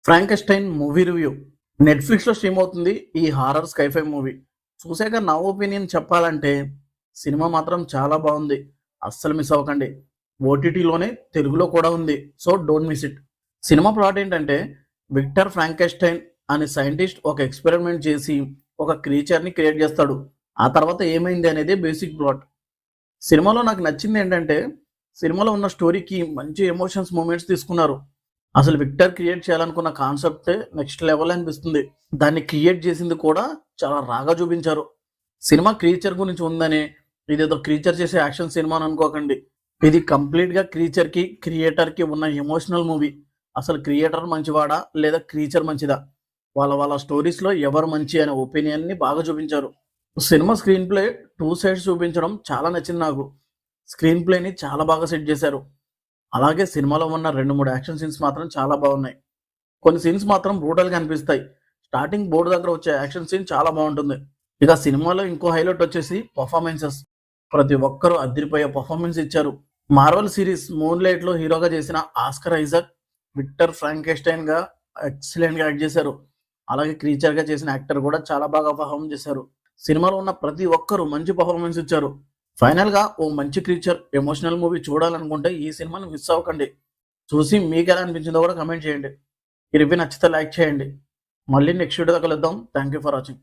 ఫ్రాంకెస్టైన్ movie review నెట్‌ఫ్లిక్స్‌లో stream అవుతుంది. ఈ హారర్ స్కైఫై మూవీ చూసాక నా ఒపీనియన్ చెప్పాలంటే సినిమా మాత్రం చాలా బాగుంది. అస్సలు మిస్ అవ్వకండి. ఓటీటీలోనే తెలుగులో కూడా ఉంది. So don't miss it. Cinema plot ఏంటంటే విక్టర్ ఫ్రాంకెస్టైన్ అనే సైంటిస్ట్ ఒక ఎక్స్పెరిమెంట్ చేసి ఒక క్రీచర్‌ని క్రియేట్ చేస్తాడు. ఆ తర్వాత ఏమైంది అనేది బేసిక్ ప్లాట్. సినిమాలో నాకు నచ్చింది ఏంటంటే సినిమాలో ఉన్న స్టోరీకి మంచి ఎమోషన్స్ మూమెంట్స్ తీసుకున్నారు. అసలు విక్టర్ క్రియేట్ చేయాలనుకున్న కాన్సెప్టే నెక్స్ట్ లెవెల్ అనిపిస్తుంది. దాన్ని క్రియేట్ చేసింది కూడా చాలా రాగా చూపించారు. సినిమా క్రీచర్ గురించి ఉందని ఇదేదో క్రీచర్ చేసే యాక్షన్ సినిమా అని అనుకోకండి. ఇది కంప్లీట్గా క్రీచర్కి క్రియేటర్కి ఉన్న ఎమోషనల్ మూవీ. అసలు క్రియేటర్ మంచివాడా లేదా క్రీచర్ మంచిదా, వాళ్ళ స్టోరీస్లో ఎవరు మంచి అనే ఒపీనియన్ని బాగా చూపించారు. Cinema screen play two sides చూపించడం చాలా నచ్చింది నాకు. స్క్రీన్ ప్లేని చాలా బాగా సెట్ చేశారు. అలాగే సినిమాలో ఉన్న 2-3 యాక్షన్ సీన్స్ మాత్రం చాలా బాగున్నాయి. కొన్ని సీన్స్ మాత్రం బ్రూటల్‌గా అనిపిస్తాయి. స్టార్టింగ్ బోర్డు దగ్గర వచ్చే యాక్షన్ సీన్ చాలా బాగుంటుంది. ఇక సినిమాలో ఇంకో హైలైట్ వచ్చేసి పర్ఫార్మెన్సెస్. ప్రతి ఒక్కరూ అదిరిపోయే పర్ఫార్మెన్స్ ఇచ్చారు. మార్వెల్ సిరీస్ మూన్ లైట్‌లో హీరోగా చేసిన ఆస్కర్ ఐజాక్ విక్టర్ ఫ్రాంకెస్టైన్‌గా ఎక్సలెంట్‌గా యాక్ట్ చేశారు. అలాగే క్రీచర్‌గా చేసిన యాక్టర్ కూడా చాలా బాగా పర్ఫార్మ్ చేశారు. సినిమాలో ఉన్న ప్రతి ఒక్కరూ మంచి పర్ఫార్మెన్స్ ఇచ్చారు. ఫైనల్‌గా ఓ మంచి క్రీచర్ ఎమోషనల్ మూవీ చూడాలనుకుంటే ఈ సినిమాని మిస్ అవ్వకండి. చూసి మీకెలా అనిపించిందో కూడా కామెంట్ చేయండి. ఈ రివ్యూ నచ్చితే లైక్ చేయండి. మళ్ళీ నెక్స్ట్ వీడియోలో కలుద్దాం. Thank you for watching.